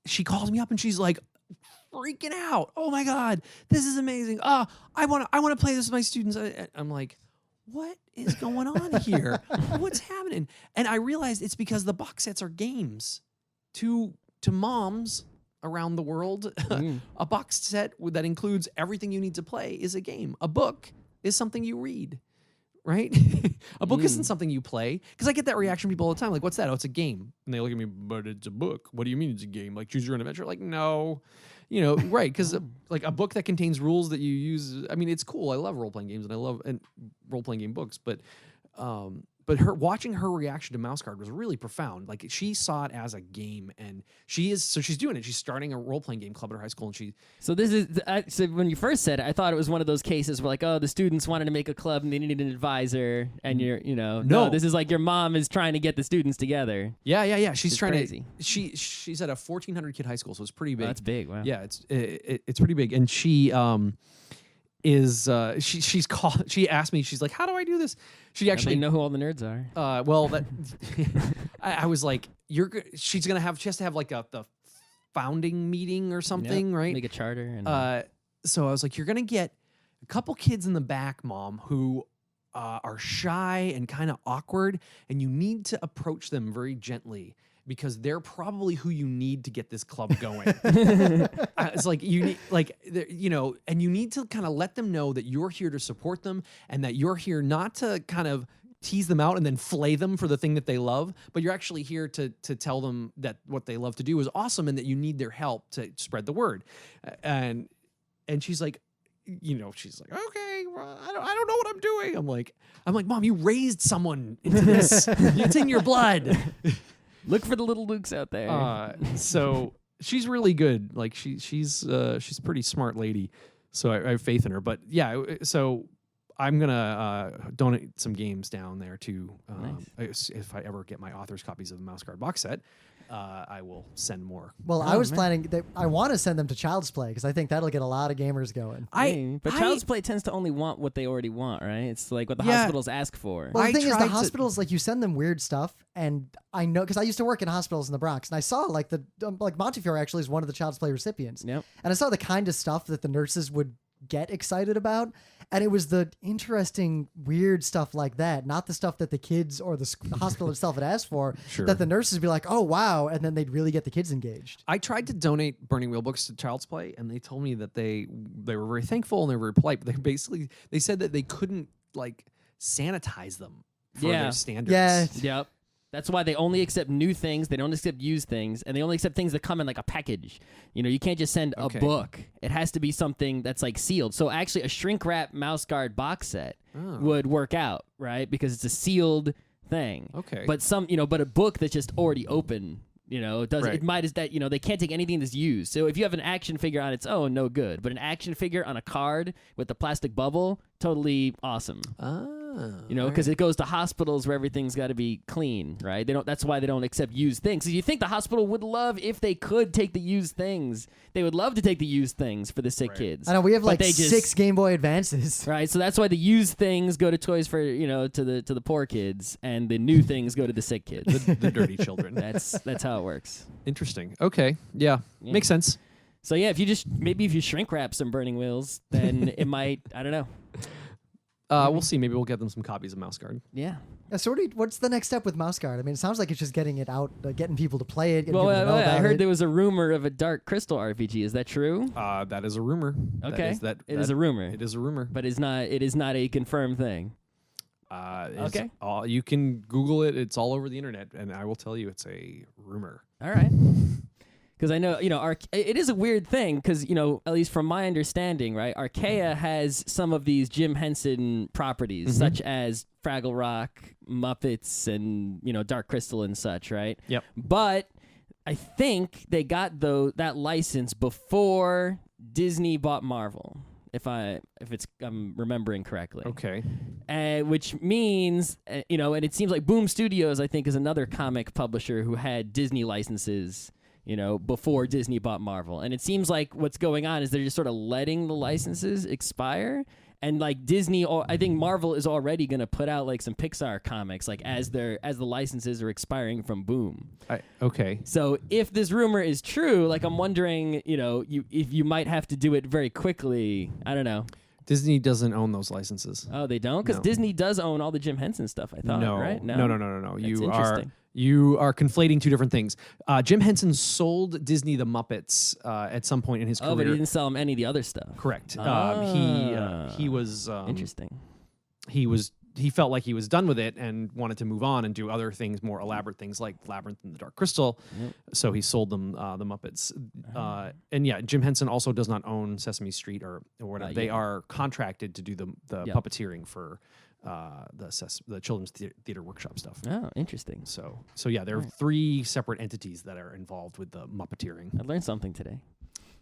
she calls me up and she's like, freaking out. Oh my God, this is amazing. I want to play this with my students. I'm like, what is going on here? What's happening? And I realized it's because the box sets are games to moms around the world. A box set that includes everything you need to play is a game. A book is something you read, right? A book isn't something you play. Because I get that reaction from people all the time. Like, what's that? Oh, it's a game. And they look at me, but it's a book. What do you mean it's a game? Like, choose your own adventure? Like, no. You know, right? Because like a book that contains rules that you use. I mean, it's cool. I love role-playing games and I love role-playing game books. But watching her reaction to Mouse Guard was really profound. Like, she saw it as a game, and she's doing it. She's starting a role-playing game club at her high school, and So this is so when you first said it, I thought it was one of those cases where like, oh, the students wanted to make a club and they needed an advisor, and no, this is like your mom is trying to get the students together. Yeah. She's trying crazy. to. She's at a 1,400 kid high school, so it's pretty big. Oh, that's big. Wow. Yeah, it's pretty big, and she she's called. She asked me. She's like, "How do I do this?" She actually know who all the nerds are. Well, that I was like, she has to have like the founding meeting or something, right? Make a charter. And so I was like, you're gonna get a couple kids in the back, Mom, who are shy and kind of awkward, and you need to approach them very gently, because they're probably who you need to get this club going. It's like you need, and you need to kind of let them know that you're here to support them, and that you're here not to kind of tease them out and then flay them for the thing that they love, but you're actually here to tell them that what they love to do is awesome, and that you need their help to spread the word. And she's like, she's like, okay, well, I don't know what I'm doing. I'm like, Mom, you raised someone into this. It's in your blood. Look for the little Lukes out there. So she's really good. Like she's a pretty smart lady. So I have faith in her. But yeah, so I'm gonna donate some games down there too. Nice. If I ever get my author's copies of the Mouse Guard box set, I will send more. Well, I was planning that I want to send them to Child's Play because I think that'll get a lot of gamers going. But Child's Play tends to only want what they already want, right? It's like what the hospitals ask for. Well, the thing is, the hospitals, like, you send them weird stuff, and I know because I used to work in hospitals in the Bronx, and I saw like Montefiore actually is one of the Child's Play recipients. Yep. And I saw the kind of stuff that the nurses would get excited about, and it was the interesting weird stuff like that, not the stuff that the kids or the hospital itself had asked for. Sure. That the nurses would be like, oh wow, and then they'd really get the kids engaged. I tried to donate Burning Wheel books to Child's Play, and they told me that they were very thankful and they were very polite, but they said that they couldn't like sanitize them for their standards. Yeah. Yep. That's why they only accept new things. They don't accept used things, and they only accept things that come in like a package. You can't just send a book. It has to be something that's like sealed. So actually, a shrink wrap Mouse Guard box set would work out, right? Because it's a sealed thing. Okay. But but a book that's just already open, it might is that they can't take anything that's used. So if you have an action figure on its own, no good. But an action figure on a card with the plastic bubble, totally awesome. Because it goes to hospitals where everything's got to be clean, right? That's why they don't accept used things. So you think the hospital would love if they could take the used things. They would love to take the used things for the sick kids. I know we have 6 Game Boy Advances. Right, so that's why the used things go to Toys for to the poor kids, and the new things go to the sick kids. the dirty children. That's how it works. Interesting. Okay. Yeah. Makes sense. So yeah, if you shrink wrap some Burning Wheels, then it might, I don't know. We'll see. Maybe we'll get them some copies of Mouse Guard. Yeah. So what's the next step with Mouse Guard? I mean, it sounds like it's just getting it out, getting people to play it. Well, I heard there was a rumor of a Dark Crystal RPG. Is that true? That is a rumor. Okay. It is a rumor. It is a rumor. But it is not a confirmed thing. Okay. You can Google it. It's all over the internet, and I will tell you it's a rumor. All right. Because I know, it is a weird thing because, at least from my understanding, right, Archaea has some of these Jim Henson properties, such as Fraggle Rock, Muppets, and, Dark Crystal and such, right? Yep. But I think they got that license before Disney bought Marvel, if I'm remembering correctly. Okay. Which means, and it seems like Boom Studios, I think, is another comic publisher who had Disney licenses before Disney bought Marvel. And it seems like what's going on is they're just sort of letting the licenses expire, And like Disney, or I think Marvel is already going to put out like some Pixar comics, like as the licenses are expiring from Boom. Okay. So if this rumor is true, like I'm wondering, if you might have to do it very quickly. I don't know. Disney doesn't own those licenses. Oh, they don't? Because No. Disney does own all the Jim Henson stuff, I thought, No. right? No. That's You interesting. are conflating two different things. Jim Henson sold Disney the Muppets at some point in his career. Oh, but he didn't sell them any of the other stuff. Correct. Ah. He was Interesting. He felt like he was done with it and wanted to move on and do other things, more elaborate things like Labyrinth and the Dark Crystal. Yep. So he sold them the Muppets. And yeah, Jim Henson also does not own Sesame Street or whatever. They are contracted to do the Yep. puppeteering for the Children's Theater Workshop stuff. Oh, interesting. So yeah, there are 3 separate entities that are involved with the Muppeteering. I learned something today.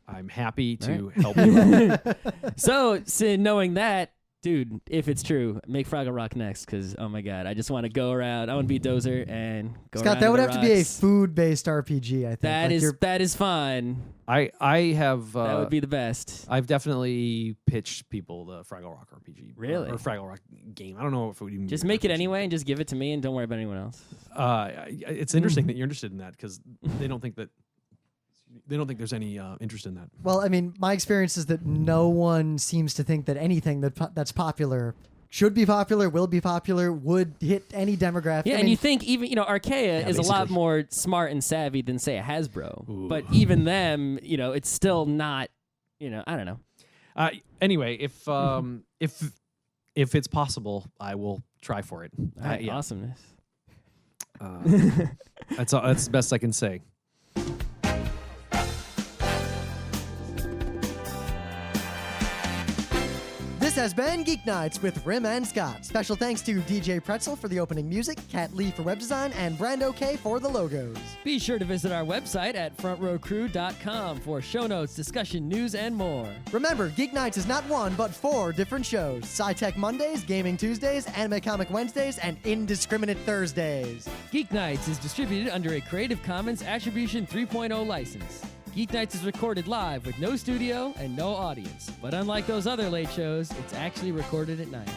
I'm happy to Right. help you out. So, knowing that, dude, if it's true, make Fraggle Rock next, because, oh my God, I just want to go around. I want to be Dozer and go Scott, around that to would the have to be a rocks. food-based RPG, I think. That Like is you're- that is fine. I have That would be the best. I've definitely pitched people the Fraggle Rock RPG. Really? Or Fraggle Rock game. I don't know if it would even Just be make it RPG. anyway and just give it to me and don't worry about anyone else. It's interesting that you're interested in that because they don't think there's any interest in that. Well, I mean, my experience is that no one seems to think that anything that's popular should be popular, will be popular, would hit any demographic. Yeah, I and mean, you think even, Archaea is a lot basically. more smart and savvy than, say, a Hasbro. Ooh. But even them, it's still not, I don't know. Anyway, if it's possible, I will try for it. All right, Yeah. awesomeness. That's the best I can say. This has been Geeknights with Rim and Scott. Special thanks to DJ Pretzel for the opening music, Kat Lee for web design, and Brando K for the logos. Be sure to visit our website at frontrowcrew.com for show notes, discussion, news, and more. Remember, Geeknights is not 1, but 4 different shows. Sci-Tech Mondays, Gaming Tuesdays, Anime Comic Wednesdays, and Indiscriminate Thursdays. Geeknights is distributed under a Creative Commons Attribution 3.0 license. Geeknights is recorded live with no studio and no audience. But unlike those other late shows, it's actually recorded at night.